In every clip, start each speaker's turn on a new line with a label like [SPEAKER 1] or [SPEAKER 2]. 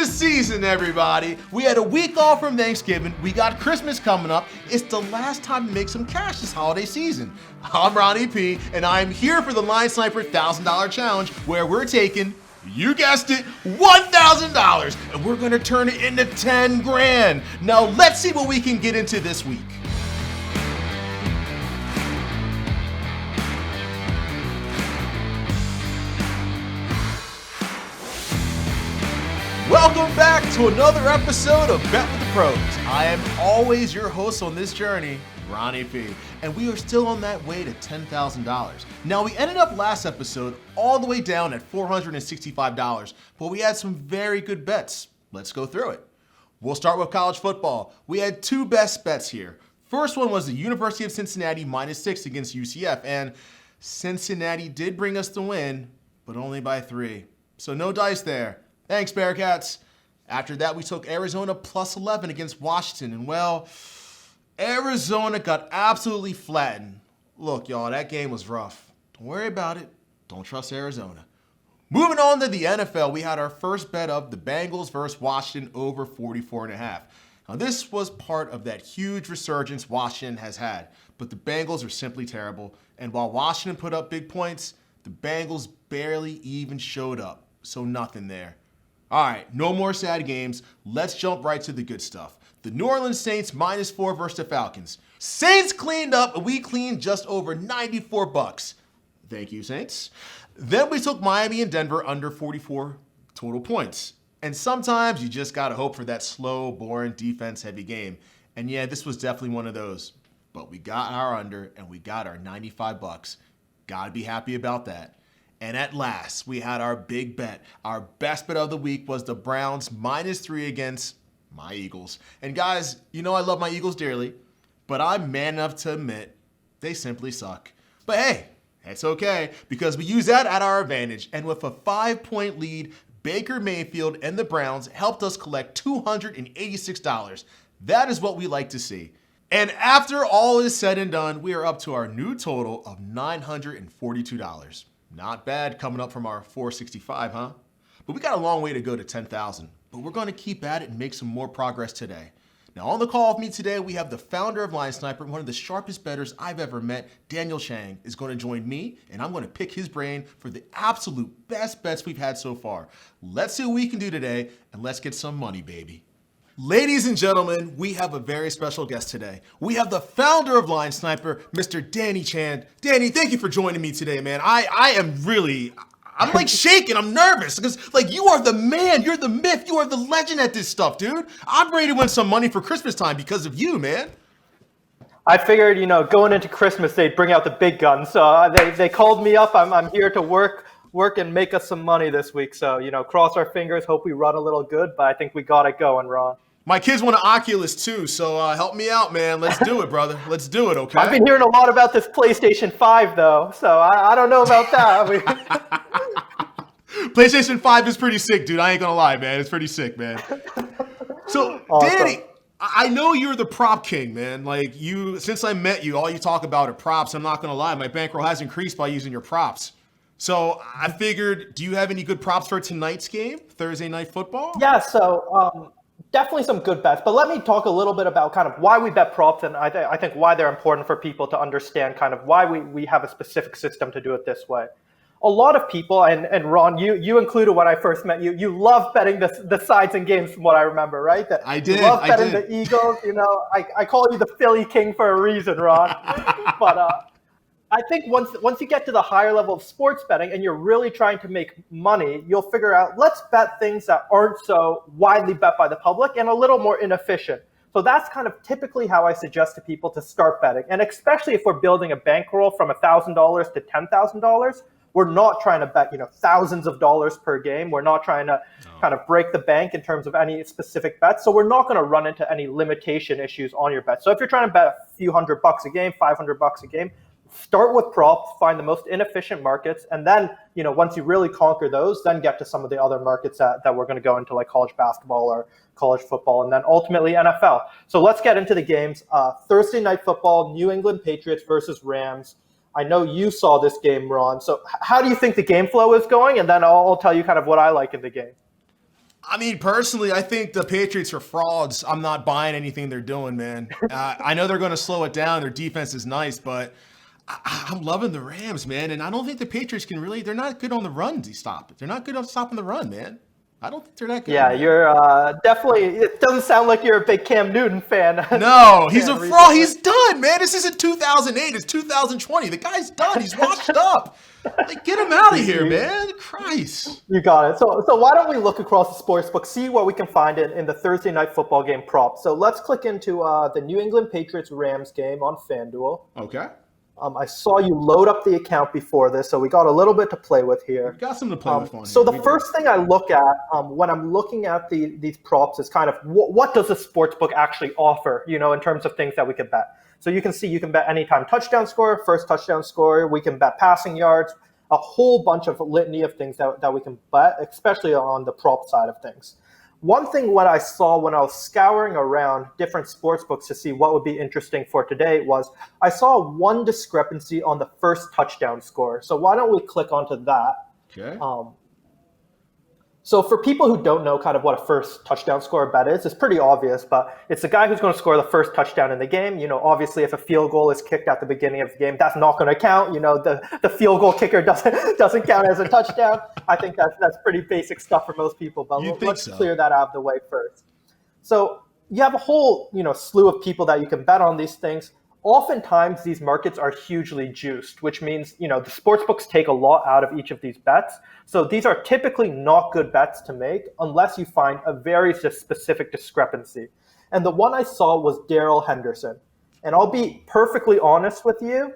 [SPEAKER 1] season, everybody. We had a week off from Thanksgiving. We got Christmas coming up. It's the last time to make some cash this holiday season. I'm Ronnie P, and I'm here for the Linesniper $1,000 challenge, where we're taking, you guessed it, $1,000, and we're gonna turn it into 10 grand. Now let's see what we can get into this week. Welcome back to another episode of Bet with the Pros. I am always your host on this journey, Ronnie P, and we are still on that way to $10,000. Now, we ended up last episode all the way down at $465, but we had some very good bets. Let's go through it. We'll start with college football. We had two best bets here. First one was the University of Cincinnati -6 against UCF, and Cincinnati did bring us the win, but only by 3. So no dice there. Thanks, Bearcats. After that, we took Arizona +11 against Washington, and well, Arizona got absolutely flattened. Look, y'all, that game was rough. Don't worry about it. Don't trust Arizona. Moving on to the NFL, we had our first bet of the Bengals versus Washington over 44.5. Now, this was part of that huge resurgence Washington has had, but the Bengals are simply terrible, and while Washington put up big points, the Bengals barely even showed up, so nothing there. All right, no more sad games. Let's jump right to the good stuff. The New Orleans Saints -4 versus the Falcons. Saints cleaned up, and we cleaned just over $94. Thank you, Saints. Then we took Miami and Denver under 44 total points. And sometimes you just gotta hope for that slow, boring, defense-heavy game. And yeah, this was definitely one of those. But we got our under, and we got our $95. Gotta be happy about that. And at last, we had our big bet. Our best bet of the week was the Browns -3 against my Eagles. And guys, you know I love my Eagles dearly, but I'm man enough to admit they simply suck. But hey, that's okay, because we use that at our advantage. And with a 5-point lead, Baker Mayfield and the Browns helped us collect $286. That is what we like to see. And after all is said and done, we are up to our new total of $942. Not bad coming up from our 465, huh? But we got a long way to go to 10,000. But we're going to keep at it and make some more progress today. Now on the call with me today, we have the founder of Linesniper, one of the sharpest bettors I've ever met, Daniel Chiang, is going to join me, and I'm going to pick his brain for the absolute best bets we've had so far. Let's see what we can do today, and let's get some money, baby. Ladies and gentlemen, we have a very special guest today. We have the founder of Linesniper, Mr. Danny Chiang. Danny, thank you for joining me today, man. I'm like shaking, I'm nervous, because like you are the man, you're the myth, you are the legend at this stuff, dude. I'm ready to win some money for Christmas time because of you, man.
[SPEAKER 2] I figured, going into Christmas, they'd bring out the big guns. So they called me up. I'm here to work and make us some money this week. So, cross our fingers, hope we run a little good, but I think we got it going, Ron.
[SPEAKER 1] My kids want an Oculus too, so help me out, man. Let's do it, brother. Let's do it, okay?
[SPEAKER 2] I've been hearing a lot about this PlayStation 5, though, so I don't know about that.
[SPEAKER 1] PlayStation 5 is pretty sick, dude. I ain't gonna lie, man. It's pretty sick, man. So, awesome. Danny, I know you're the prop king, man. Like, since I met you, all you talk about are props. I'm not gonna lie. My bankroll has increased by using your props. So I figured, do you have any good props for tonight's game, Thursday Night Football?
[SPEAKER 2] Yeah, so definitely some good bets. But let me talk a little bit about kind of why we bet props, and I think why they're important for people to understand kind of why we have a specific system to do it this way. A lot of people, and Ron, you included when I first met you, you love betting the sides and games from what I remember, right?
[SPEAKER 1] I did.
[SPEAKER 2] You love betting the Eagles. I call you the Philly King for a reason, Ron. But I think once you get to the higher level of sports betting and you're really trying to make money, you'll figure out, let's bet things that aren't so widely bet by the public and a little more inefficient. So that's kind of typically how I suggest to people to start betting. And especially if we're building a bankroll from $1,000 to $10,000, we're not trying to bet, thousands of dollars per game. We're not trying to kind of break the bank in terms of any specific bets. So we're not going to run into any limitation issues on your bet. So if you're trying to bet a few $100 a game, $500 a game, start with props, find the most inefficient markets, and then, once you really conquer those, then get to some of the other markets that we're going to go into, like college basketball or college football, and then ultimately NFL. So let's get into the games. Thursday Night Football, New England Patriots versus Rams. I know you saw this game, Ron. So how do you think the game flow is going? And then I'll tell you kind of what I like in the game.
[SPEAKER 1] I mean, personally, I think the Patriots are frauds. I'm not buying anything they're doing, man. I know they're going to slow it down. Their defense is nice, but I'm loving the Rams, man. And I don't think the Patriots can really, they're not good on the run to stop it. They're not good on stopping the run, man. I don't think they're that good.
[SPEAKER 2] Yeah,
[SPEAKER 1] man.
[SPEAKER 2] you're definitely, it doesn't sound like you're a big Cam Newton fan.
[SPEAKER 1] No, he's a fraud. He's done, man. This isn't 2008. It's 2020. The guy's done. He's washed up. Like, get him out of here, man. Christ.
[SPEAKER 2] You got it. So why don't we look across the sports book, see what we can find in the Thursday night football game prop. So let's click into the New England Patriots-Rams game on FanDuel.
[SPEAKER 1] Okay.
[SPEAKER 2] I saw you load up the account before this, so we got a little bit to play with here.
[SPEAKER 1] We got something to play with on here.
[SPEAKER 2] So the first thing I look at when I'm looking at these props is kind of what does the sports book actually offer, in terms of things that we could bet. So you can see you can bet anytime touchdown score, first touchdown score. We can bet passing yards, a whole bunch of litany of things that we can bet, especially on the prop side of things. One thing what I saw when I was scouring around different sports books to see what would be interesting for today was I saw one discrepancy on the first touchdown score. So why don't we click onto that?
[SPEAKER 1] Okay.
[SPEAKER 2] So for people who don't know kind of what a first touchdown score bet is, it's pretty obvious, but it's the guy who's going to score the first touchdown in the game. Obviously if a field goal is kicked at the beginning of the game, that's not going to count. The field goal kicker doesn't count as a touchdown. I think that's pretty basic stuff for most people, but let's clear that out of the way first. So you have a whole, slew of people that you can bet on these things. Oftentimes these markets are hugely juiced, which means, the sports books take a lot out of each of these bets. So these are typically not good bets to make unless you find a very specific discrepancy. And the one I saw was Darrell Henderson. And I'll be perfectly honest with you,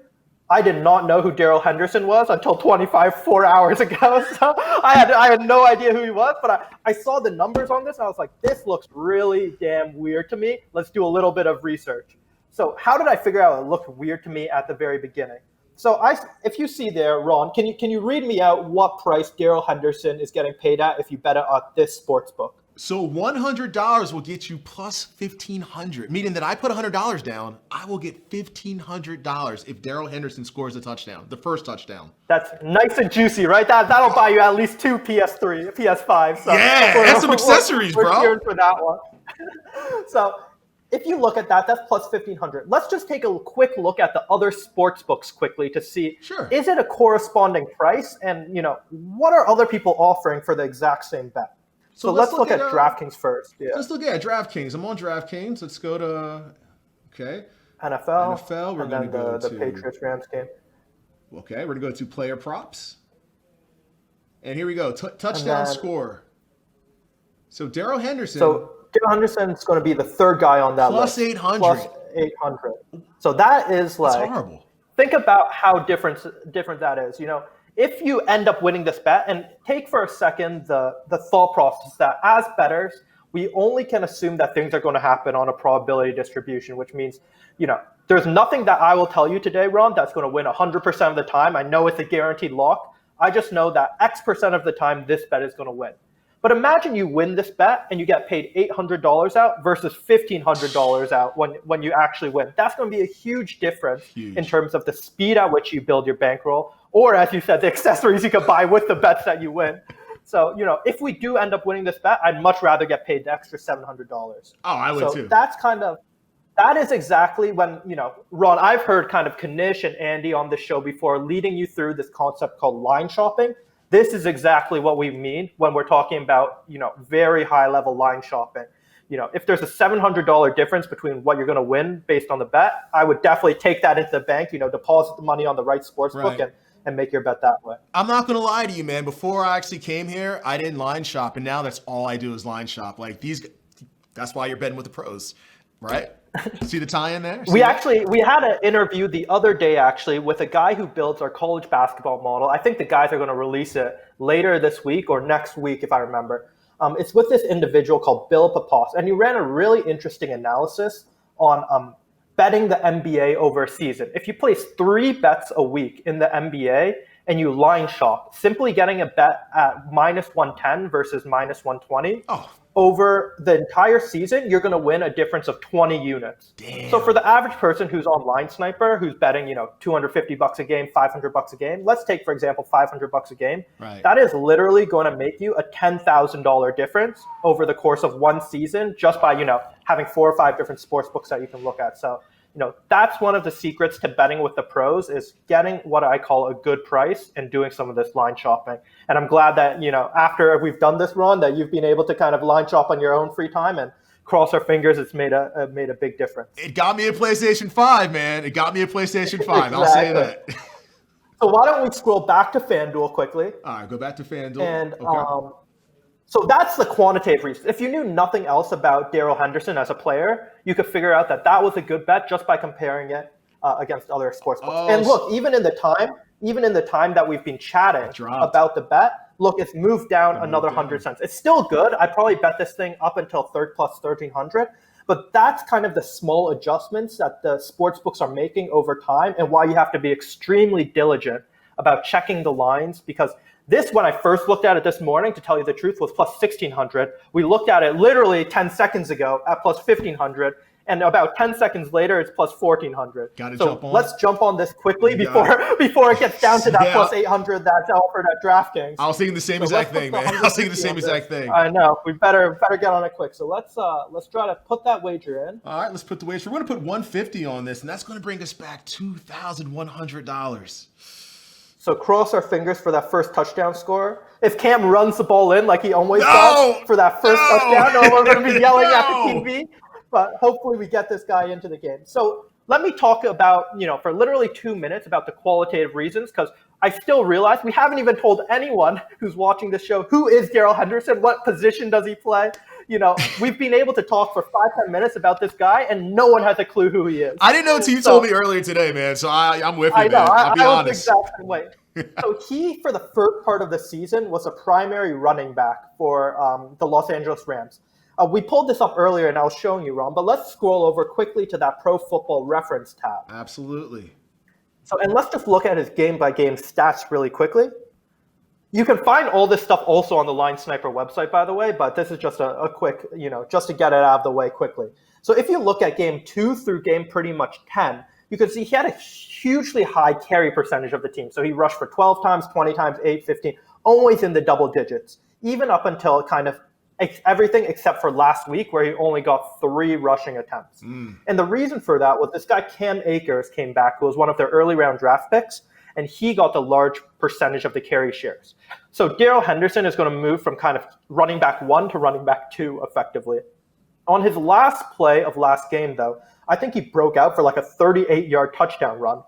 [SPEAKER 2] I did not know who Darrell Henderson was until 4 hours ago. So I had no idea who he was, but I saw the numbers on this and I was like, this looks really damn weird to me. Let's do a little bit of research. So how did I figure out it looked weird to me at the very beginning? So if you see there, Ron, can you read me out what price Darrell Henderson is getting paid at if you bet it on this sports book?
[SPEAKER 1] So $100 will get you plus $1,500, meaning that I put $100 down, I will get $1,500 if Darrell Henderson scores a touchdown, the first touchdown.
[SPEAKER 2] That's nice and juicy, right? That'll buy you at least 2 PS3, PS5. So
[SPEAKER 1] yeah, and some accessories, bro.
[SPEAKER 2] We're cheering for that one. So if you look at that, that's plus 1,500. Let's just take a quick look at the other sports books quickly to see, is it a corresponding price? And, what are other people offering for the exact same bet? So let's look at DraftKings first. Yeah.
[SPEAKER 1] Let's look at DraftKings. I'm on DraftKings. Let's go to,
[SPEAKER 2] NFL.
[SPEAKER 1] We're going to go to
[SPEAKER 2] the Patriots-Rams game.
[SPEAKER 1] Okay, we're going to go to player props. And here we go, touchdown score. So Darrell Henderson.
[SPEAKER 2] So Darrell Henderson is going to be the third guy on that
[SPEAKER 1] plus
[SPEAKER 2] list.
[SPEAKER 1] 800.
[SPEAKER 2] Plus 800. So that is like,
[SPEAKER 1] that's horrible.
[SPEAKER 2] Think about how different that is. If you end up winning this bet, and take for a second the thought process that as bettors, we only can assume that things are going to happen on a probability distribution, which means, there's nothing that I will tell you today, Ron, that's going to win 100% of the time. I know it's a guaranteed lock. I just know that X% of the time this bet is going to win. But imagine you win this bet and you get paid $800 out versus $1,500 out when you actually win. That's going to be a huge difference in terms of the speed at which you build your bankroll, or as you said, the accessories you can buy with the bets that you win. So, if we do end up winning this bet, I'd much rather get paid the extra $700.
[SPEAKER 1] Oh, I would too.
[SPEAKER 2] That is exactly when, Ron, I've heard kind of Kanish and Andy on the show before leading you through this concept called line shopping. This is exactly what we mean when we're talking about, very high level line shopping. If there's a $700 difference between what you're going to win based on the bet, I would definitely take that into the bank, deposit the money on the right sports book and make your bet that way.
[SPEAKER 1] I'm not going to lie to you, man. Before I actually came here, I didn't line shop. And now that's all I do is line shop. That's why you're betting with the pros, right? See the tie-in there?
[SPEAKER 2] We had an interview the other day actually with a guy who builds our college basketball model. I think the guys are going to release it later this week or next week, if I remember. It's with this individual called Bill Papos, and he ran a really interesting analysis on betting the NBA over a season. If you place 3 bets a week in the NBA and you line shop, simply getting a bet at minus 110 versus minus 120, over the entire season, you're going to win a difference of 20 units.
[SPEAKER 1] Damn.
[SPEAKER 2] So for the average person who's on Linesniper, who's betting, $250 a game, $500 a game, let's take, for example, $500 a game.
[SPEAKER 1] Right.
[SPEAKER 2] That is literally going to make you a $10,000 difference over the course of one season just by, having 4 or 5 different sports books that you can look at. So, that's one of the secrets to betting with the pros is getting what I call a good price and doing some of this line shopping. And I'm glad that, after we've done this, Ron, that you've been able to kind of line shop on your own free time, and cross our fingers, it's made a big difference.
[SPEAKER 1] It got me a PlayStation 5, man. It got me a PlayStation 5. Exactly. I'll say that.
[SPEAKER 2] So why don't we scroll back to FanDuel quickly?
[SPEAKER 1] All right, go back to FanDuel.
[SPEAKER 2] And okay. So that's the quantitative reason. If you knew nothing else about Darrell Henderson as a player, you could figure out that was a good bet just by comparing it against other sports books. And look, even in the time that we've been chatting about the bet, look, it's moved down another 100 cents. It's still good. I'd probably bet this thing up until third plus 1,300. But that's kind of the small adjustments that the sports books are making over time, and why you have to be extremely diligent about checking the lines, because this, when I first looked at it this morning, to tell you the truth, was plus 1,600. We looked at it literally 10 seconds ago at plus 1,500. And about 10 seconds later, it's plus 1,400. Let's jump on this quickly before it gets down to that plus 800 that's offered at DraftKings.
[SPEAKER 1] I was thinking the same exact thing, man. I was thinking the same exact thing.
[SPEAKER 2] I know. We better get on it quick. So let's try to put that wager in.
[SPEAKER 1] All right, let's put the wager. We're going to put 150 on this, and that's going to bring us back $2,100.
[SPEAKER 2] So cross our fingers for that first touchdown score. If Cam runs the ball in like he always does for that first touchdown, we're going to be yelling at the TV. But hopefully we get this guy into the game. So let me talk about, for literally 2 minutes about the qualitative reasons, because I still realize we haven't even told anyone who's watching this show who is Darrell Henderson, what position does he play. We've been able to talk for 5-10 minutes about this guy, and no one has a clue who he is.
[SPEAKER 1] I didn't know until you told me earlier today, man. So I'm with you, man. I'll be honest.
[SPEAKER 2] I was the exact same way. So he, for the first part of the season, was a primary running back for the Los Angeles Rams. We pulled this up earlier, and I was showing you, Ron, but let's scroll over quickly to that Pro Football Reference tab.
[SPEAKER 1] Absolutely.
[SPEAKER 2] And let's just look at his game-by-game stats really quickly. You can find all this stuff also on the Linesniper website, by the way, but this is just a quick, just to get it out of the way quickly. So if you look at game 2 through game pretty much 10, you can see he had a hugely high carry percentage of the team. So he rushed for 12 times, 20 times, 8, 15, always in the double digits, even up until kind of everything except for last week, where he only got 3 rushing attempts. And the reason for that was this guy Cam Akers came back, who was one of their early round draft picks, and he got the large percentage of the carry shares. So Darrell Henderson is going to move from kind of running back 1 to running back 2 effectively. On his last play of last game, though, I think he broke out for like a 38-yard touchdown run,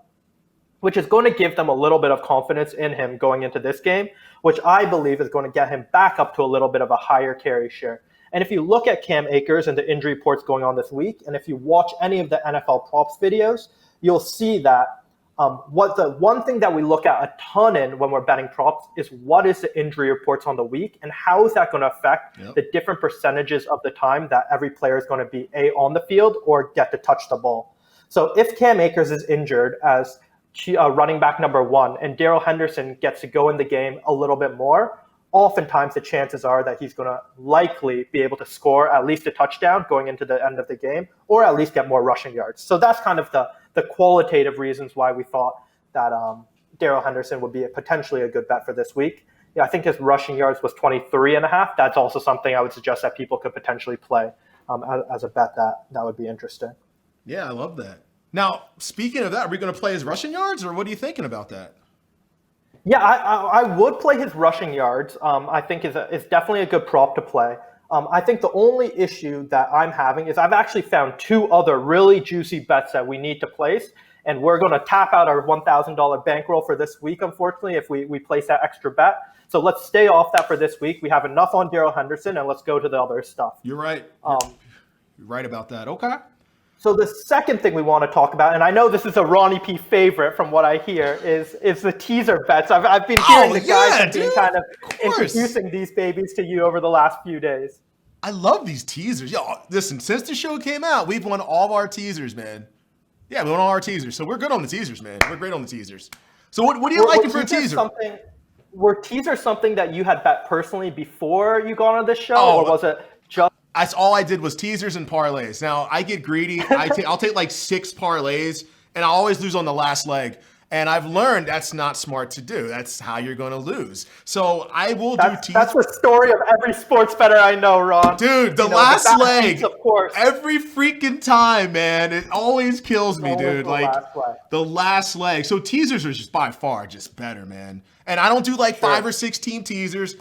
[SPEAKER 2] which is going to give them a little bit of confidence in him going into this game, which I believe is going to get him back up to a little bit of a higher carry share. And if you look at Cam Akers and the injury reports going on this week, and if you watch any of the NFL props videos, you'll see that what the one thing that we look at a ton in when we're betting props is what is the injury reports on the week, and how is that going to affect the different percentages of the time that every player is going to be on the field or get to touch the ball. So if Cam Akers is injured as running back number 1 and Darrell Henderson gets to go in the game a little bit more, oftentimes the chances are that he's going to likely be able to score at least a touchdown going into the end of the game, or at least get more rushing yards. So that's kind of the qualitative reasons why we thought that Darrell Henderson would be potentially a good bet for this week. I think his rushing yards was 23.5. That's also something I would suggest that people could potentially play as a bet that would be interesting.
[SPEAKER 1] Yeah, I love that. Now, speaking of that, are we going to play his rushing yards, or what are you thinking about that?
[SPEAKER 2] Yeah, I would play his rushing yards. I think is definitely a good prop to play. I think the only issue that I'm having is I've actually found 2 other really juicy bets that we need to place, and we're going to tap out our $1,000 bankroll for this week, unfortunately, if we place that extra bet. So let's stay off that for this week. We have enough on Darrell Henderson, and let's go to the other stuff.
[SPEAKER 1] You're right. You're right about that. Okay.
[SPEAKER 2] So the second thing we want to talk about, and I know this is a Ronnie P favorite from what I hear, is the teaser bets. I've been hearing the guys have been kind of introducing these babies to you over the last few days.
[SPEAKER 1] I love these teasers. Yo, listen, since the show came out, we've won all of our teasers, man. Yeah, we won all our teasers. So we're good on the teasers, man. We're great on the teasers. So what do you like for a teaser?
[SPEAKER 2] Were teasers something that you had bet personally before you got on this show, or was it just?
[SPEAKER 1] That's all I did was teasers and parlays. Now I get greedy. I'll take like 6 parlays, and I always lose on the last leg. And I've learned that's not smart to do. That's how you're going to lose. So I will do teasers.
[SPEAKER 2] That's the story of every sports bettor I know, Ron.
[SPEAKER 1] Dude, the last leg, of course. Every freaking time, man. It always kills me, dude. Like the last leg. So teasers are just by far just better, man. And I don't do like 5 or 6 team teasers.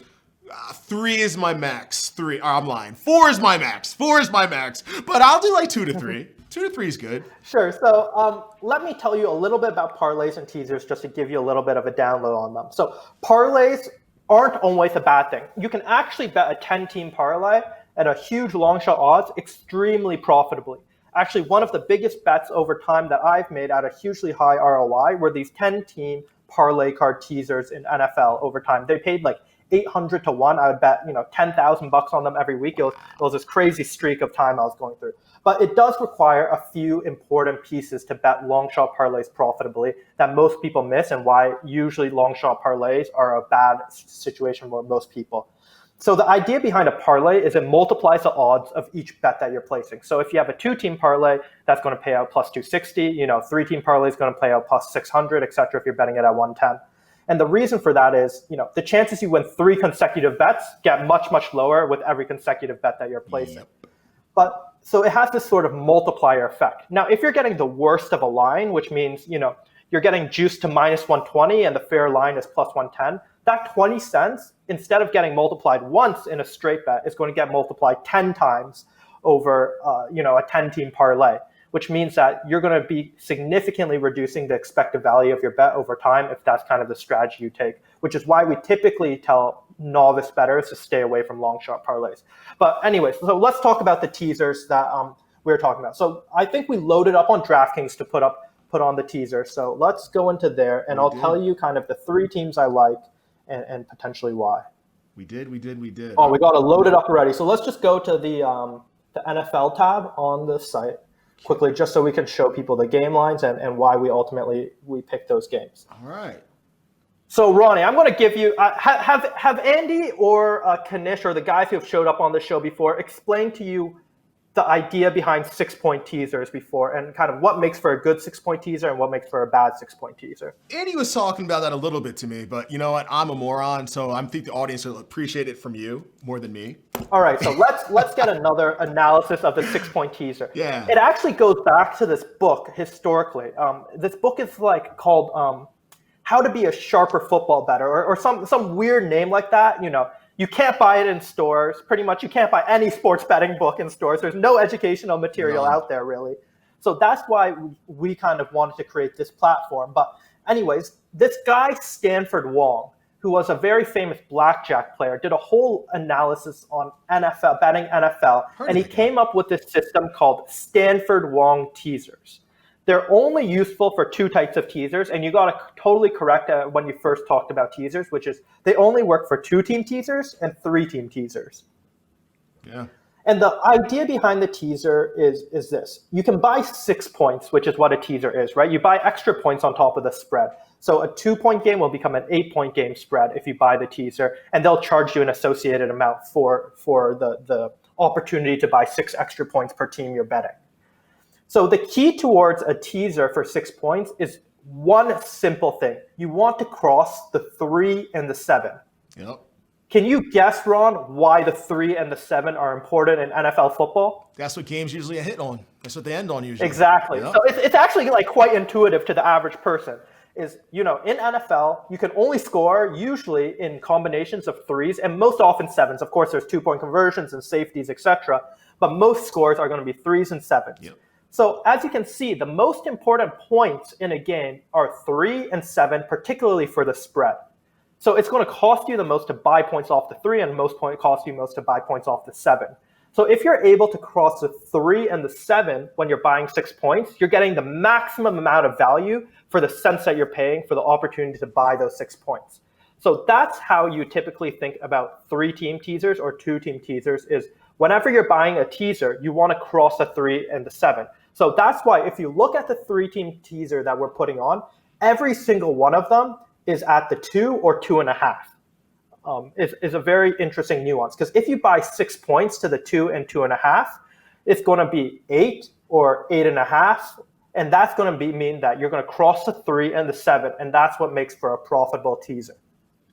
[SPEAKER 1] 3 is my max. 3. I'm lying. 4 is my max. 4 is my max. But I'll do like 2 to 3. 2 to 3 is good.
[SPEAKER 2] Sure. So let me tell you a little bit about parlays and teasers just to give you a little bit of a download on them. So parlays aren't always a bad thing. You can actually bet a 10-team parlay at a huge long shot odds extremely profitably. Actually, one of the biggest bets over time that I've made at a hugely high ROI were these 10-team parlay card teasers in NFL over time. They paid like 800 to 1. I would bet, $10,000 on them every week. It was this crazy streak of time I was going through. But it does require a few important pieces to bet long shot parlays profitably that most people miss, and why usually long shot parlays are a bad situation for most people. So the idea behind a parlay is it multiplies the odds of each bet that you're placing. So if you have a 2-team parlay, that's going to pay out plus 260. 3-team parlay is going to pay out plus 600, et cetera, if you're betting it at 110. And the reason for that is, the chances you win 3 consecutive bets get much, much lower with every consecutive bet that you're placing. Yep. But so it has this sort of multiplier effect. Now, if you're getting the worst of a line, which means, you're getting juiced to minus 120 and the fair line is plus 110, that 20 cents, instead of getting multiplied once in a straight bet, is going to get multiplied 10 times over, a 10-team parlay, which means that you're going to be significantly reducing the expected value of your bet over time if that's kind of the strategy you take, which is why we typically tell novice bettors to stay away from long shot parlays. But anyway, so let's talk about the teasers that we were talking about. So I think we loaded up on DraftKings to put on the teaser. So let's go into there, and I'll tell you kind of the 3 teams I like and potentially why.
[SPEAKER 1] We did.
[SPEAKER 2] Oh, we got it loaded up already. So let's just go to the NFL tab on the site quickly, just so we can show people the game lines and why we picked those games.
[SPEAKER 1] All right.
[SPEAKER 2] So Ronnie, I'm going to give you have Andy or Kanish or the guys who have showed up on the show before explained to you the idea behind 6-point teasers before, and kind of what makes for a good 6-point teaser and what makes for a bad 6-point teaser.
[SPEAKER 1] Andy was talking about that a little bit to me, but you know what? I'm a moron, so I think the audience will appreciate it from you more than me.
[SPEAKER 2] All right, so let's get another analysis of the 6-point teaser.
[SPEAKER 1] Yeah.
[SPEAKER 2] It actually goes back to this book historically. This book is called How to Be a Sharper Football Bettor, or some weird name like that. You can't buy it in stores. Pretty much you can't buy any sports betting book in stores. There's no educational material out there, really. So that's why we kind of wanted to create this platform. But anyways, this guy, Stanford Wong, who was a very famous blackjack player, did a whole analysis on betting NFL, and he came up with this system called Stanford Wong teasers. They're only useful for 2 types of teasers, and you got to totally correct when you first talked about teasers, which is they only work for 2-team teasers and 3-team teasers.
[SPEAKER 1] Yeah.
[SPEAKER 2] And the idea behind the teaser is this. You can buy 6 points, which is what a teaser is, right? You buy extra points on top of the spread. So a 2-point game will become an 8-point game spread if you buy the teaser, and they'll charge you an associated amount for the opportunity to buy 6 extra points per team you're betting. So the key towards a teaser for 6 points is one simple thing. You want to cross the 3 and the 7.
[SPEAKER 1] Yep.
[SPEAKER 2] Can you guess, Ron, why the 3 and the 7 are important in NFL football?
[SPEAKER 1] That's what games usually hit on. That's what they end on usually.
[SPEAKER 2] Exactly.
[SPEAKER 1] Yep.
[SPEAKER 2] So it's actually quite intuitive to the average person. In NFL, you can only score usually in combinations of 3s and most often 7s. Of course, there's 2-point conversions and safeties, etc. But most scores are going to be 3s and 7s.
[SPEAKER 1] Yep.
[SPEAKER 2] So as you can see, the most important points in a game are 3 and 7, particularly for the spread. So it's going to cost you the most to buy points off the 3, and cost you most to buy points off the 7. So if you're able to cross the 3 and the 7 when you're buying 6 points, you're getting the maximum amount of value for the cents that you're paying for the opportunity to buy those 6 points. So that's how you typically think about 3-team teasers or 2-team teasers is whenever you're buying a teaser, you want to cross the 3 and the 7. So that's why if you look at the 3-team teaser that we're putting on, every single one of them is at the 2 or 2.5. Is a very interesting nuance, because if you buy 6 points to the 2 and 2.5, it's going to be 8 or 8.5, and that's going to mean that you're going to cross the 3 and the 7, and that's what makes for a profitable teaser.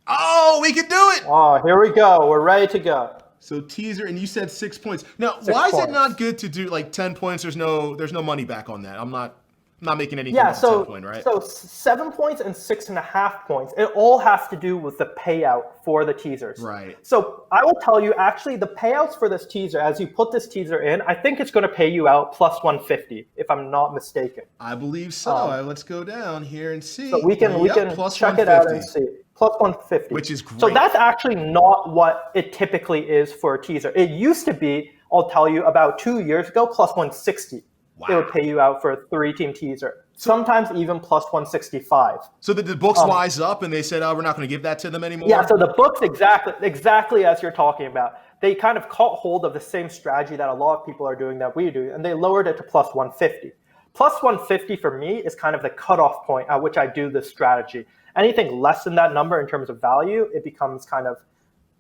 [SPEAKER 1] Oh, we can do it.
[SPEAKER 2] Oh, here we go. We're ready to go.
[SPEAKER 1] So teaser, and you said 6 points. Now,
[SPEAKER 2] 6
[SPEAKER 1] why is
[SPEAKER 2] points.
[SPEAKER 1] it not good to do like 10 points? There's no money back on that. I'm not making anything off 10 point, right?
[SPEAKER 2] So 7 points and 6.5 points, it all has to do with the payout for the teasers.
[SPEAKER 1] Right.
[SPEAKER 2] So I will tell you, actually, the payouts for this teaser, as you put this teaser in, I think it's going to pay you out plus 150, if I'm not mistaken.
[SPEAKER 1] I believe so. Let's go down here and see.
[SPEAKER 2] So we can
[SPEAKER 1] plus
[SPEAKER 2] check it out and see. Plus 150.
[SPEAKER 1] Which is great.
[SPEAKER 2] So that's actually not what it typically is for a teaser. It used to be, I'll tell you, about 2 years ago, plus 160.
[SPEAKER 1] Wow.
[SPEAKER 2] It would pay you out for a 3-team teaser. Sometimes even plus 165.
[SPEAKER 1] So did the books wise up and they said, oh, we're not going to give that to them anymore?
[SPEAKER 2] Yeah, so the books, exactly as you're talking about, they kind of caught hold of the same strategy that a lot of people are doing that we do, and they lowered it to plus 150. Plus 150 for me is kind of the cutoff point at which I do this strategy. Anything less than that number in terms of value, it becomes kind of,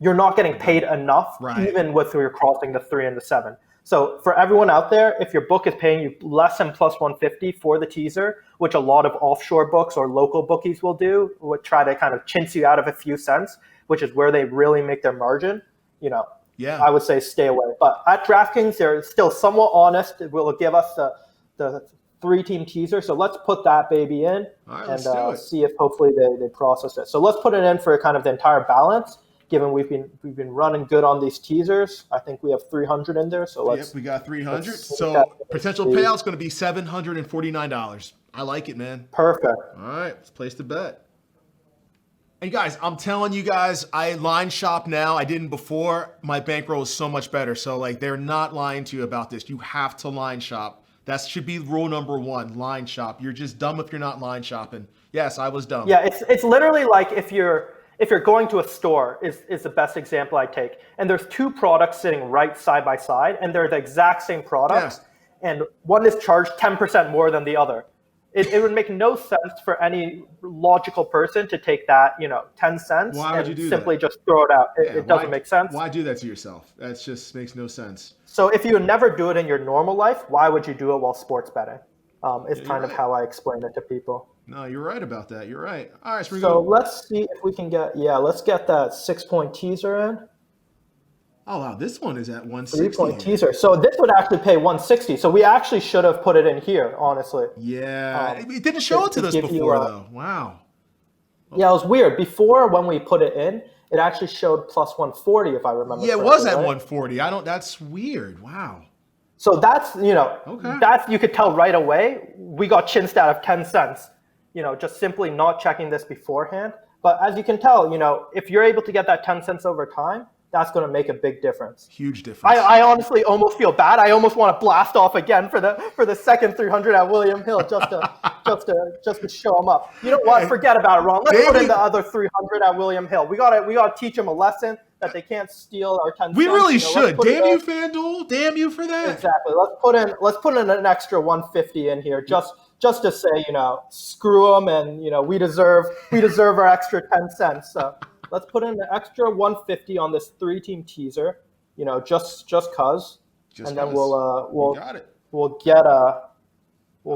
[SPEAKER 2] you're not getting paid enough, even with you're crossing the 3 and the 7. So for everyone out there, if your book is paying you less than plus 150 for the teaser, which a lot of offshore books or local bookies will do, would try to kind of chintz you out of a few cents, which is where they really make their margin, I would say stay away. But at DraftKings, they're still somewhat honest. It will give us the 3-team teaser. So let's put that baby in and see if hopefully they process it. So let's put it in for kind of the entire balance. Given we've been running good on these teasers, I think we have 300 in there. So let's.
[SPEAKER 1] Yep, we got 300. So potential payout's going to be $749. I like it, man.
[SPEAKER 2] Perfect.
[SPEAKER 1] All right, let's place the bet. And guys, I'm telling you guys, I line shop now. I didn't before. My bankroll is so much better. So like, they're not lying to you about this. You have to line shop. That should be rule number 1. Line shop. You're just dumb if you're not line shopping. Yes, I was dumb.
[SPEAKER 2] Yeah, it's literally like if you're going to a store is the best example I take, and there's 2 products sitting right side by side, and they're the exact same products, and one is charged 10% more than the other. It would make no sense for any logical person to take that, 10 cents and simply just throw it out. It doesn't make sense.
[SPEAKER 1] Why do that to yourself? That just makes no sense.
[SPEAKER 2] So if you would never do it in your normal life, why would you do it while sports betting? It's kind of how I explain it to people.
[SPEAKER 1] No, you're right about that. You're right. All right,
[SPEAKER 2] so let's see if we can let's get that 6-point teaser in.
[SPEAKER 1] Oh, wow, this one is at 160.
[SPEAKER 2] 3-point teaser. So this would actually pay 160. So we actually should have put it in here, honestly.
[SPEAKER 1] Yeah, it didn't show it to us before, though. Wow.
[SPEAKER 2] Yeah, it was weird. Before, when we put it in, it actually showed plus 140, if I remember.
[SPEAKER 1] Yeah, it was at 140. That's weird. Wow.
[SPEAKER 2] So that's, that's, you could tell right away, we got chinched out of 10 cents, just simply not checking this beforehand. But as you can tell, if you're able to get that 10 cents over time, that's going to make a big difference.
[SPEAKER 1] Huge difference.
[SPEAKER 2] I honestly almost feel bad. I almost want to blast off again for the second 300 at William Hill just to show him up. You know what? Forget about it, Ron. Let's put in the other 300 at William Hill. We gotta teach him a lesson that they can't steal our 10 cents.
[SPEAKER 1] We really should. Damn you, FanDuel. Damn you for that.
[SPEAKER 2] Exactly. Let's put in an extra 150 in here just to say, screw them, and we deserve our extra 10 cents. So let's put in an extra 150 on this 3-team teaser, just cause, and then we'll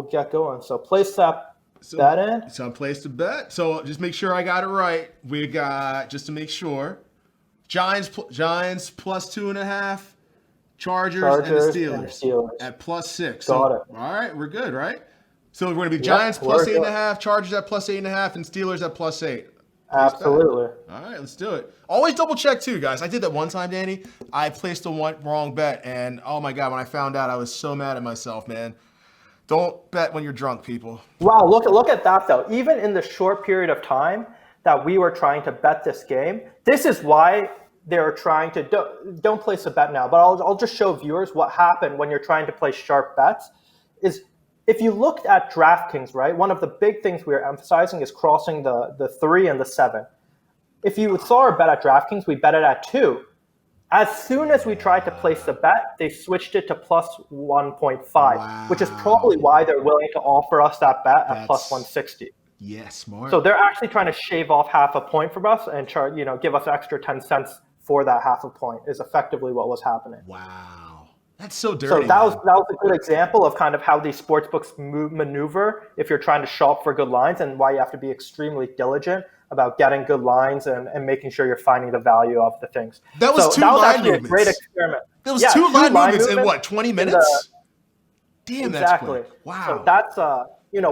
[SPEAKER 2] get going. So place that in.
[SPEAKER 1] So I placed a bet. So just make sure I got it right. We got, just to make sure, Giants plus 2.5, Chargers and the Steelers at plus 6.
[SPEAKER 2] Got it.
[SPEAKER 1] All right, we're good, right? So we're going to be Giants plus 8.5, Chargers at plus 8.5, and Steelers at plus 8.
[SPEAKER 2] Absolutely.
[SPEAKER 1] All right, let's do it. Always double check too, guys. I did that one time, Danny. I placed the wrong bet, and oh my God, when I found out, I was so mad at myself, man. Don't bet when you're drunk, people.
[SPEAKER 2] Wow, look at that though. Even in the short period of time that we were trying to bet this game, this is why they're trying to don't place a bet now. But I'll just show viewers what happened when you're trying to place sharp bets. Is if you looked at DraftKings, right, one of the big things we are emphasizing is crossing the 3 and the 7. If you saw our bet at DraftKings, we bet it at 2. As soon as we tried to place the bet, they switched it to plus 1.5, which is probably why they're willing to offer us that bet at plus 160.
[SPEAKER 1] Yeah, smart.
[SPEAKER 2] So they're actually trying to shave off half a point from us and give us extra 10 cents for that half a point is effectively what was happening.
[SPEAKER 1] Wow. That's so
[SPEAKER 2] So
[SPEAKER 1] dirty,
[SPEAKER 2] that was
[SPEAKER 1] man.
[SPEAKER 2] a good example of kind of how these sports books maneuver if you're trying to shop for good lines, and why you have to be extremely diligent about getting good lines and making sure you're finding the value of the things.
[SPEAKER 1] That was
[SPEAKER 2] That was
[SPEAKER 1] line
[SPEAKER 2] actually
[SPEAKER 1] movements.
[SPEAKER 2] a great experiment.
[SPEAKER 1] That was two line movements in what, 20 minutes? Damn,
[SPEAKER 2] Exactly.
[SPEAKER 1] that's quick. Wow.
[SPEAKER 2] So that's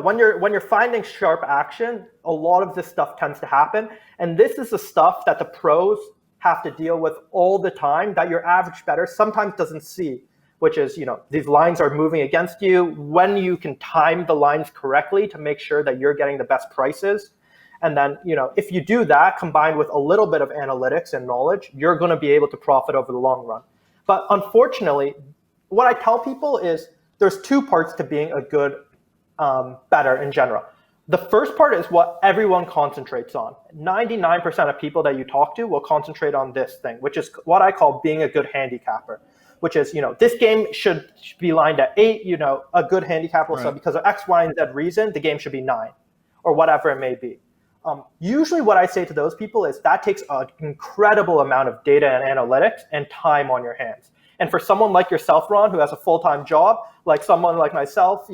[SPEAKER 2] when you're finding sharp action, a lot of this stuff tends to happen, and this is the stuff that the pros have to deal with all the time that your average bettor sometimes doesn't see, which is, these lines are moving against you, when you can time the lines correctly to make sure that you're getting the best prices. And then, if you do that combined with a little bit of analytics and knowledge, you're going to be able to profit over the long run. But unfortunately, what I tell people is there's two parts to being a good bettor in general. The first part is what everyone concentrates on. 99% of people that you talk to will concentrate on this thing, which is what I call being a good handicapper, which is, this game should be lined at 8, a good handicapper will say because of X, Y, and Z reason, the game should be 9 or whatever it may be. Usually what I say to those people is that takes an incredible amount of data and analytics and time on your hands. And for someone like yourself, Ron, who has a full-time job, like someone like myself,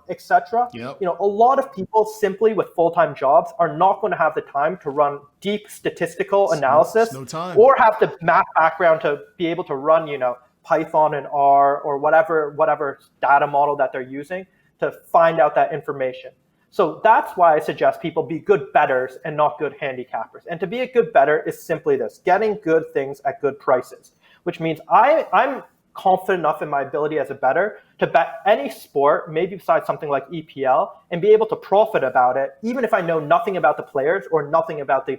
[SPEAKER 2] etc., a lot of people simply with full-time jobs are not going to have the time to run deep statistical analysis or have the math background to be able to run, Python and R or whatever data model that they're using to find out that information. So that's why I suggest people be good bettors and not good handicappers. And to be a good bettor is simply this: getting good things at good prices, which means I'm confident enough in my ability as a bettor to bet any sport, maybe besides something like EPL, and be able to profit about it, even if I know nothing about the players or nothing about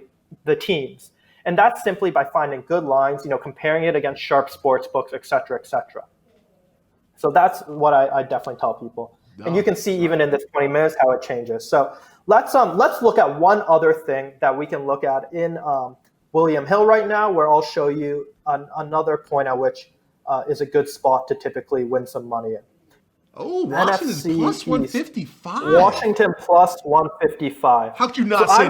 [SPEAKER 2] the teams. And that's simply by finding good lines, comparing it against sharp sports books, et cetera, et cetera. So that's what I definitely tell people. And you can see even in this 20 minutes how it changes. So let's look at one other thing that we can look at in William Hill right now, where I'll show you another point at which is a good spot to typically win some money in.
[SPEAKER 1] Oh, Washington's plus 155.
[SPEAKER 2] Washington plus 155.
[SPEAKER 1] How could you not say that?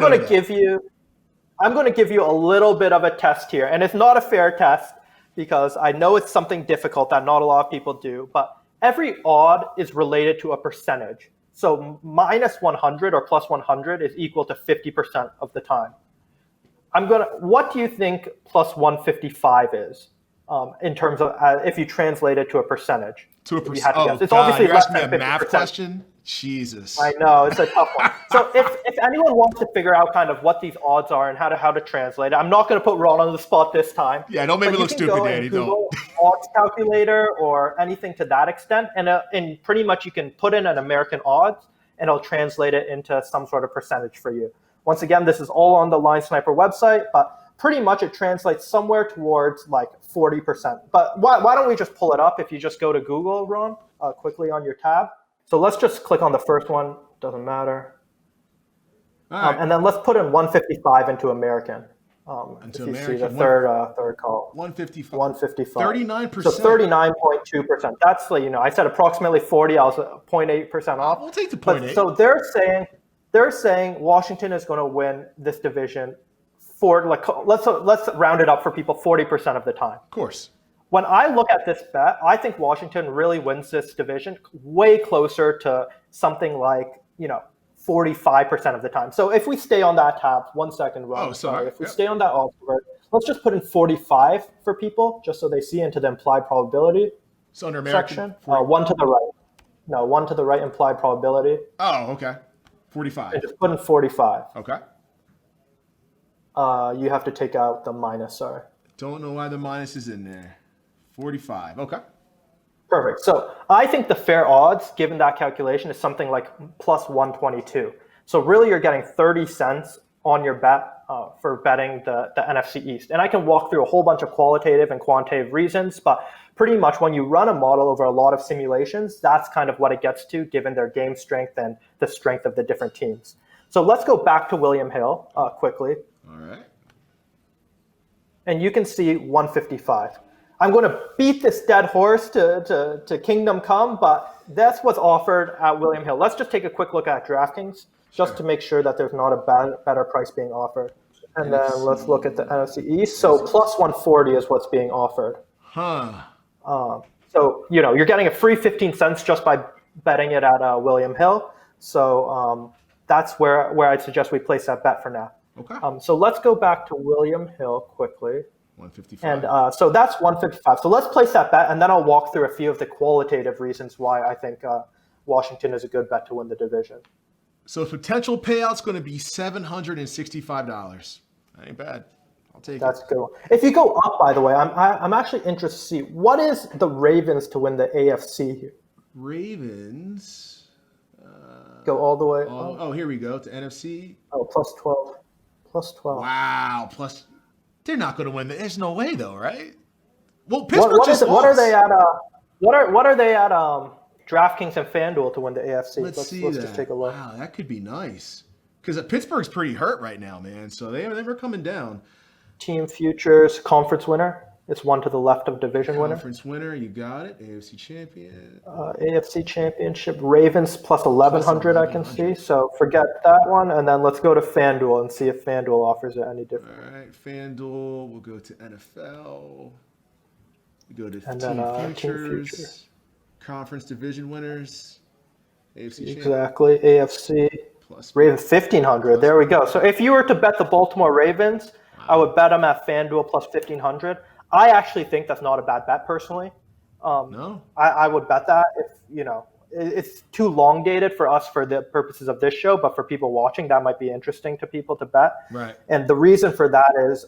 [SPEAKER 2] I'm going to give you a little bit of a test here, and it's not a fair test because I know it's something difficult that not a lot of people do, but every odd is related to a percentage. So minus 100 or plus 100 is equal to 50% of the time. What do you think plus 155 is in terms of if you translate it to a percentage?
[SPEAKER 1] To a percent. Oh,
[SPEAKER 2] it's
[SPEAKER 1] God,
[SPEAKER 2] obviously
[SPEAKER 1] you're
[SPEAKER 2] less
[SPEAKER 1] asking me
[SPEAKER 2] than
[SPEAKER 1] a
[SPEAKER 2] 50%.
[SPEAKER 1] math question? Jesus.
[SPEAKER 2] I know, it's a tough one. So if anyone wants to figure out kind of what these odds are and how to translate it, I'm not going to put Ron on the spot this time.
[SPEAKER 1] Yeah, don't make me look stupid, Danny.
[SPEAKER 2] Google odds calculator or anything to that extent, and pretty much you can put in an American odds, and it'll translate it into some sort of percentage for you. Once again, this is all on the Linesniper website, but pretty much it translates somewhere towards like 40%. But why don't we just pull it up if you just go to Google, Ron, quickly on your tab. So let's just click on the first one. Doesn't matter. All right. And then let's put in 155 into American. Into American. See the third call.
[SPEAKER 1] 155.
[SPEAKER 2] 155.
[SPEAKER 1] 39%.
[SPEAKER 2] So 39.2%. That's I said approximately 40. I was 0.8% off.
[SPEAKER 1] We'll take the 0.8.
[SPEAKER 2] So they're saying Washington is going to win this division for let's round it up for people 40% of the time.
[SPEAKER 1] Of course.
[SPEAKER 2] When I look at this bet, I think Washington really wins this division way closer to something like, 45% of the time. So if we stay on that tab, 1 second, Ron.
[SPEAKER 1] Oh, sorry.
[SPEAKER 2] If we stay on that alphabet, let's just put in 45 for people, just so they see into the implied probability
[SPEAKER 1] so under American
[SPEAKER 2] section. One to the right. No, one to the right, implied probability.
[SPEAKER 1] Oh, okay. 45.
[SPEAKER 2] And just put in 45.
[SPEAKER 1] Okay.
[SPEAKER 2] You have to take out the minus, sorry.
[SPEAKER 1] Don't know why the minus is in there. 45. Okay.
[SPEAKER 2] Perfect. So I think the fair odds, given that calculation, is something like plus 122. So really you're getting 30 cents on your bet for betting the NFC East. And I can walk through a whole bunch of qualitative and quantitative reasons, but pretty much when you run a model over a lot of simulations, that's kind of what it gets to, given their game strength and the strength of the different teams. So let's go back to William Hill quickly.
[SPEAKER 1] All right.
[SPEAKER 2] And you can see 155. I'm going to beat this dead horse to kingdom come, but that's what's offered at William Hill. Let's just take a quick look at DraftKings. just to make sure that there's not a better price being offered. And then
[SPEAKER 1] NFC.
[SPEAKER 2] let's look at the NFC East. So plus 140 is what's being offered.
[SPEAKER 1] Huh.
[SPEAKER 2] So, you're getting a free 15 cents just by betting it at William Hill. So that's where I'd suggest we place that bet for now.
[SPEAKER 1] Okay.
[SPEAKER 2] So let's go back to William Hill quickly.
[SPEAKER 1] 155.
[SPEAKER 2] And so that's 155. So let's place that bet, and then I'll walk through a few of the qualitative reasons why I think Washington is a good bet to win the division.
[SPEAKER 1] So potential payout's going to be $765. That ain't bad. I'll take
[SPEAKER 2] That's
[SPEAKER 1] it.
[SPEAKER 2] good. If you go up, by the way, I'm actually interested to see what is the Ravens to win the AFC here.
[SPEAKER 1] Ravens.
[SPEAKER 2] Go all the way.
[SPEAKER 1] Oh, here we go to NFC.
[SPEAKER 2] Oh, plus 12. Plus 12.
[SPEAKER 1] Wow. Plus, they're not going to win. There's no way though, right? Well, Pittsburgh
[SPEAKER 2] What are they at? What are they at? DraftKings and FanDuel to win the AFC.
[SPEAKER 1] Let's
[SPEAKER 2] just take a look.
[SPEAKER 1] Wow, that could be nice. Because Pittsburgh's pretty hurt right now, man. So they're coming down.
[SPEAKER 2] Team futures conference winner. It's one to the left of division winner.
[SPEAKER 1] Conference winner, you got it. AFC champion.
[SPEAKER 2] AFC championship. Ravens plus 1,100 I can see. So forget that one. And then let's go to FanDuel and see if FanDuel offers it any different.
[SPEAKER 1] All right, FanDuel. We'll go to NFL. We go to
[SPEAKER 2] Team
[SPEAKER 1] futures. Conference division winners. AFC
[SPEAKER 2] exactly. AFC.
[SPEAKER 1] Plus
[SPEAKER 2] Ravens 1,500. There we go. So if you were to bet the Baltimore Ravens, I would bet them at FanDuel plus 1,500. I actually think that's not a bad bet personally.
[SPEAKER 1] No.
[SPEAKER 2] I would bet that if, it's too long dated for us for the purposes of this show, but for people watching, that might be interesting to people to bet.
[SPEAKER 1] Right.
[SPEAKER 2] And the reason for that is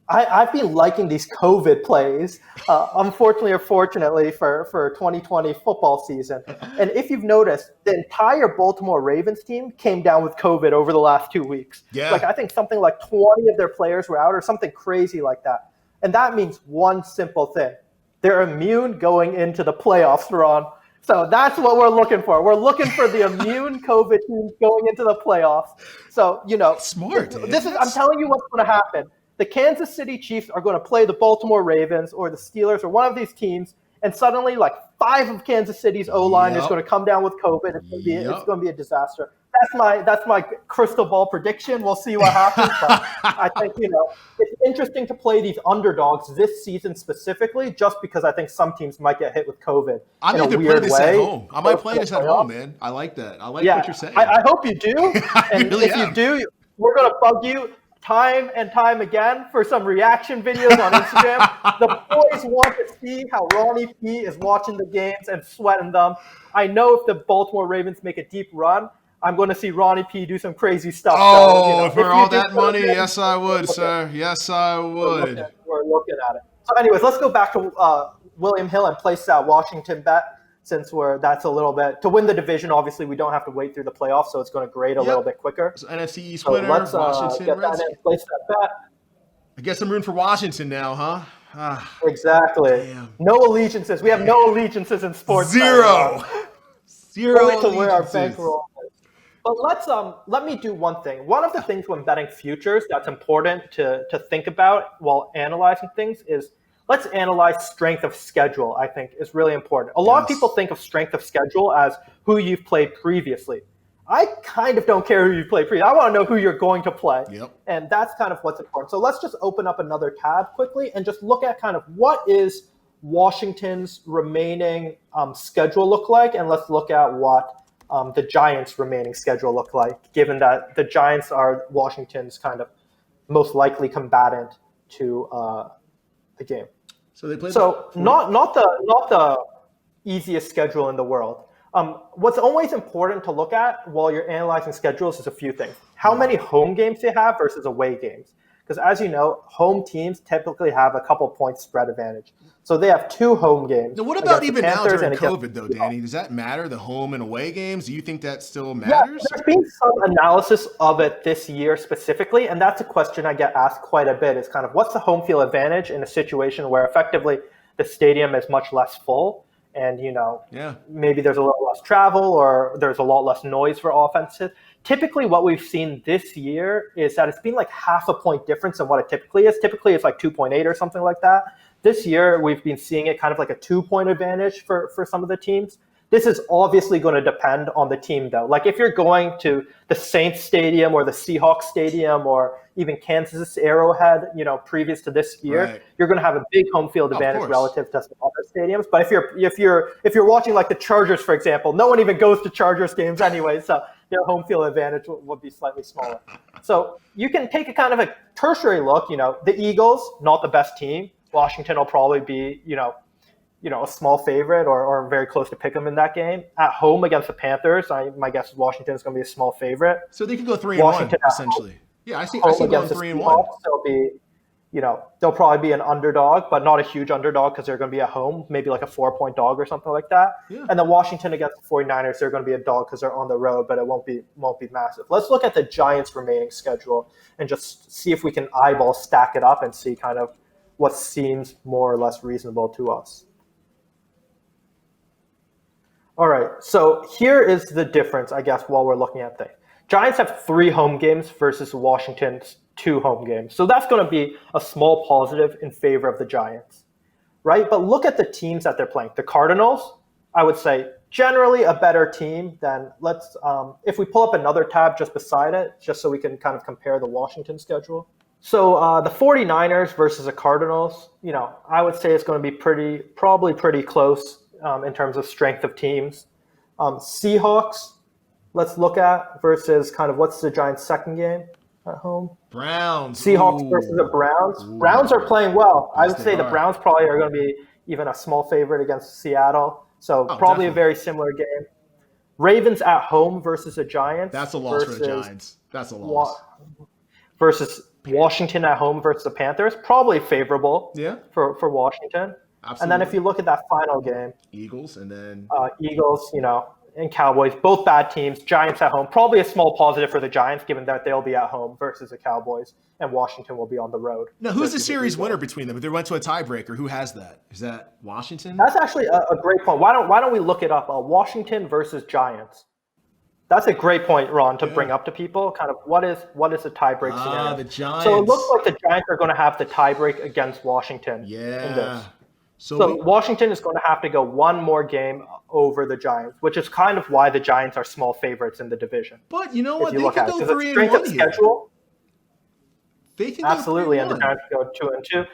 [SPEAKER 2] I've been liking these COVID plays, unfortunately or fortunately for 2020 football season. And if you've noticed, the entire Baltimore Ravens team came down with COVID over the last 2 weeks.
[SPEAKER 1] Yeah.
[SPEAKER 2] Like I think something like 20 of their players were out or something crazy like that. And that means one simple thing. They're immune going into the playoffs, Ron. So that's what we're looking for. We're looking for the immune COVID teams going into the playoffs. So,
[SPEAKER 1] Smart.
[SPEAKER 2] I'm telling you what's going to happen. The Kansas City Chiefs are going to play the Baltimore Ravens or the Steelers or one of these teams, and suddenly like 5 of Kansas City's O-line is going to come down with COVID. It's going to be a disaster. That's my crystal ball prediction. We'll see what happens. But I think, it's interesting to play these underdogs this season specifically just because I think some teams might get hit with COVID
[SPEAKER 1] I
[SPEAKER 2] in a
[SPEAKER 1] need to
[SPEAKER 2] weird
[SPEAKER 1] play this
[SPEAKER 2] way.
[SPEAKER 1] at home. I might play this at home, man. I like that. I like what you're saying.
[SPEAKER 2] I hope you do. And
[SPEAKER 1] really
[SPEAKER 2] if you do, we're going to bug you time and time again for some reaction videos on Instagram. The boys want to see how Ronnie P is watching the games and sweating them. I know if the Baltimore Ravens make a deep run, I'm going to see Ronnie P do some crazy stuff.
[SPEAKER 1] Oh, for all that money, yes, I would, sir. Yes, I would.
[SPEAKER 2] We're looking at it. So anyways, let's go back to William Hill and place that Washington bet since that's a little bit – to win the division, obviously, we don't have to wait through the playoffs, so it's going to grade a little bit quicker.
[SPEAKER 1] So NFC East winner, Washington
[SPEAKER 2] get
[SPEAKER 1] Reds.
[SPEAKER 2] that in, place that bet.
[SPEAKER 1] I guess I'm rooting for Washington now, huh?
[SPEAKER 2] Exactly.
[SPEAKER 1] Damn.
[SPEAKER 2] No allegiances. We have no allegiances in sports.
[SPEAKER 1] Zero
[SPEAKER 2] to where our
[SPEAKER 1] allegiances.
[SPEAKER 2] bankroll is. But let me do one thing. One of the things when betting futures that's important to think about while analyzing things is let's analyze strength of schedule, I think is really important. A lot of people think of strength of schedule as who you've played previously. I kind of don't care who you play previously. I want to know who you're going to play.
[SPEAKER 1] Yep.
[SPEAKER 2] And that's kind of what's important. So let's just open up another tab quickly and just look at kind of what is Washington's remaining schedule look like, and let's look at what the Giants' remaining schedule look like, given that the Giants are Washington's kind of most likely combatant to the game.
[SPEAKER 1] So they play.
[SPEAKER 2] Not the easiest schedule in the world. What's always important to look at while you're analyzing schedules is a few things. How many home games they have versus away games. Because as you know, home teams typically have a couple points spread advantage. So they have 2 home games.
[SPEAKER 1] Now, what about even now during
[SPEAKER 2] and
[SPEAKER 1] COVID, though, Danny? Does that matter, the home and away games? Do you think that still matters?
[SPEAKER 2] Yeah, there's been some analysis of it this year specifically, and that's a question I get asked quite a bit, is kind of what's the home field advantage in a situation where effectively the stadium is much less full and, maybe there's a little less travel or there's a lot less noise for offenses. Typically what we've seen this year is that it's been like half a point difference in what it typically is. Typically it's like 2.8 or something like that. This year we've been seeing it kind of like a 2-point advantage for some of the teams. This is obviously going to depend on the team, though. Like if you're going to the Saints Stadium or the Seahawks Stadium or even Kansas Arrowhead, previous to this year,
[SPEAKER 1] Right.
[SPEAKER 2] you're going to have a big home field advantage relative to some other stadiums. But if you're watching like the Chargers, for example, no one even goes to Chargers games anyway, so their home field advantage would be slightly smaller. So you can take a kind of a tertiary look. The Eagles, not the best team. Washington will probably be, a small favorite or very close to pick them in that game. At home against the Panthers, my guess is Washington is going to be a small favorite.
[SPEAKER 1] So they could go 3-1 essentially. Yeah, I see going 3-1.
[SPEAKER 2] They'll be, they'll probably be an underdog, but not a huge underdog because they're going to be at home, maybe like a 4-point dog or something like that.
[SPEAKER 1] Yeah.
[SPEAKER 2] And then Washington against the 49ers, they're going to be a dog because they're on the road, but it won't be massive. Let's look at the Giants' remaining schedule and just see if we can eyeball stack it up and see kind of what seems more or less reasonable to us. All right, so here is the difference, I guess, while we're looking at things. Giants have 3 home games versus Washington's 2 home games. So that's going to be a small positive in favor of the Giants, right? But look at the teams that they're playing. The Cardinals, I would say, generally a better team than if we pull up another tab just beside it, just so we can kind of compare the Washington schedule. So the 49ers versus the Cardinals, I would say it's going to be probably pretty close in terms of strength of teams. Seahawks, let's look at versus kind of what's the Giants' second game at home?
[SPEAKER 1] Browns.
[SPEAKER 2] Seahawks versus the Browns.
[SPEAKER 1] Ooh.
[SPEAKER 2] Browns are playing well.
[SPEAKER 1] Yes,
[SPEAKER 2] I would say the Browns probably are going to be even a small favorite against Seattle. So probably
[SPEAKER 1] definitely
[SPEAKER 2] a very similar game. Ravens at home versus the Giants.
[SPEAKER 1] That's a loss for the Giants. That's a loss.
[SPEAKER 2] Versus Washington at home versus the Panthers. Probably favorable for Washington.
[SPEAKER 1] Absolutely.
[SPEAKER 2] And then if you look at that final game,
[SPEAKER 1] Eagles and then
[SPEAKER 2] Eagles, and Cowboys, both bad teams. Giants at home, probably a small positive for the Giants, given that they'll be at home versus the Cowboys, and Washington will be on the road.
[SPEAKER 1] Now, who's the series winner between them? If they went to a tiebreaker, who has that? Is that Washington?
[SPEAKER 2] That's actually a great point. Why don't we look it up? Washington versus Giants. That's a great point, Ron, to bring up to people. Kind of what is the tiebreak scenario?
[SPEAKER 1] The Giants.
[SPEAKER 2] So it looks like the Giants are going to have the tiebreak against Washington. In this. So Washington is going to have to go one more game over the Giants, which is kind of why the Giants are small favorites in the division.
[SPEAKER 1] But you know what?
[SPEAKER 2] They
[SPEAKER 1] can go 3-1 here. Schedule,
[SPEAKER 2] they can absolutely, and the Giants can go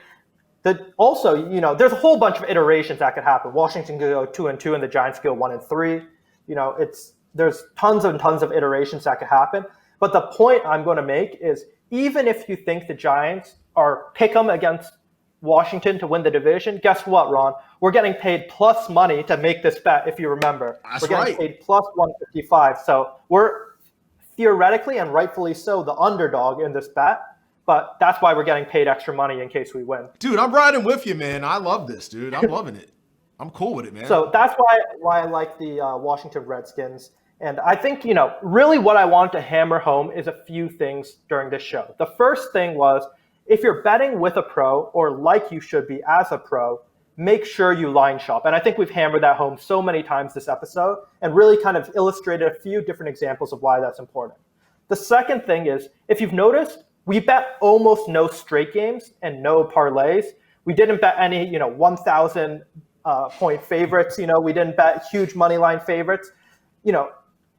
[SPEAKER 2] 2-2. Also, there's a whole bunch of iterations that could happen. Washington could go 2-2, and the Giants could go 1-3. There's tons and tons of iterations that could happen. But the point I'm going to make is, even if you think the Giants are pick 'em against Washington to win the division, guess what, Ron? We're getting paid plus money to make this bet, if you remember.
[SPEAKER 1] That's
[SPEAKER 2] we're getting paid plus 155. So we're theoretically and rightfully so the underdog in this bet, but that's why we're getting paid extra money in case we win.
[SPEAKER 1] Dude, I'm riding with you, man. I love this, dude. I'm loving it. I'm cool with it, man.
[SPEAKER 2] So that's why I like the Washington Redskins. And I think, really what I wanted to hammer home is a few things during this show. The first thing was, if you're betting with a pro, or like you should be as a pro, make sure you line shop. And I think we've hammered that home so many times this episode and really kind of illustrated a few different examples of why that's important. The second thing is, if you've noticed, we bet almost no straight games and no parlays. We didn't bet any, 1,000 point favorites. We didn't bet huge money line favorites.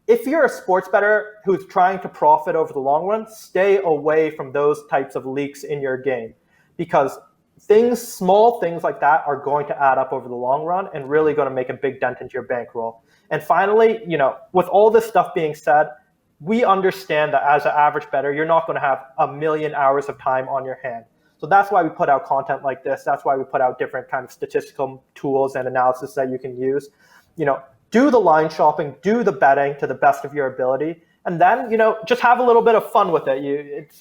[SPEAKER 2] If you're a sports bettor who's trying to profit over the long run, stay away from those types of leaks in your game, because small things like that are going to add up over the long run and really going to make a big dent into your bankroll. And finally, with all this stuff being said, we understand that as an average bettor, you're not going to have a million hours of time on your hand. So that's why we put out content like this. That's why we put out different kind of statistical tools and analysis that you can use. Do the line shopping, do the betting to the best of your ability, and then, just have a little bit of fun with it.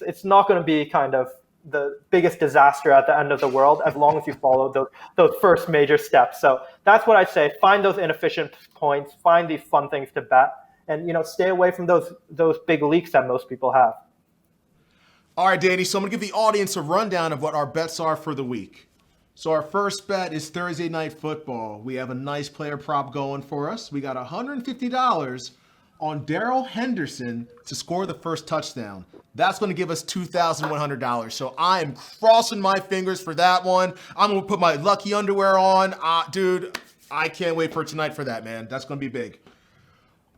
[SPEAKER 2] It's not going to be kind of the biggest disaster at the end of the world as long as you follow those first major steps. So that's what I say. Find those inefficient points, find these fun things to bet, and, stay away from those big leaks that most people have.
[SPEAKER 1] All right, Danny, so I'm going to give the audience a rundown of what our bets are for the week. So our first bet is Thursday Night Football. We have a nice player prop going for us. We got $150 on Darrell Henderson to score the first touchdown. That's going to give us $2,100. So I am crossing my fingers for that one. I'm going to put my lucky underwear on. Dude, I can't wait for tonight for that, man. That's going to be big.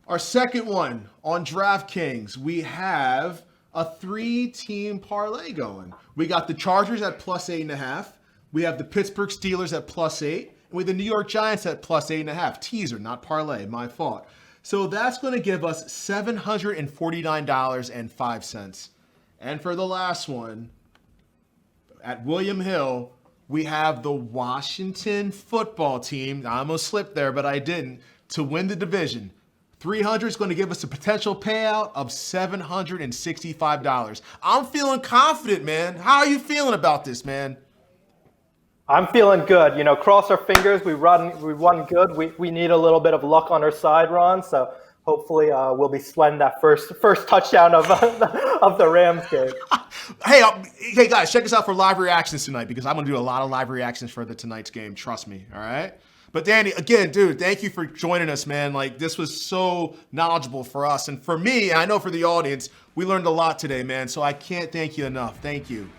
[SPEAKER 1] Our second one on DraftKings, we have a 3-team parlay going. We got the Chargers at plus 8.5. We have the Pittsburgh Steelers at plus 8. And we have the New York Giants at plus 8.5. Teaser, not parlay, my fault. So that's going to give us $749.05. And for the last one, at William Hill, we have the Washington football team. I almost slipped there, but I didn't. To win the division. 300 is going to give us a potential payout of $765. I'm feeling confident, man. How are you feeling about this, man?
[SPEAKER 2] I'm feeling good. Cross our fingers. We won good. We need a little bit of luck on our side, Ron. So hopefully we'll be sweating that first touchdown of the Rams game.
[SPEAKER 1] Hey guys, check us out for live reactions tonight because I'm going to do a lot of live reactions for tonight's game. Trust me. All right. But Danny, again, dude, thank you for joining us, man. Like, this was so knowledgeable for us. And for me, and I know for the audience, we learned a lot today, man. So I can't thank you enough. Thank you.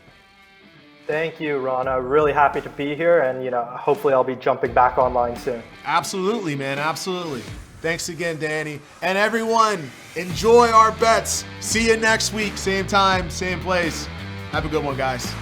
[SPEAKER 2] Thank you, Ron. I'm really happy to be here. And, hopefully I'll be jumping back online soon.
[SPEAKER 1] Absolutely, man. Absolutely. Thanks again, Danny. And everyone, enjoy our bets. See you next week. Same time, same place. Have a good one, guys.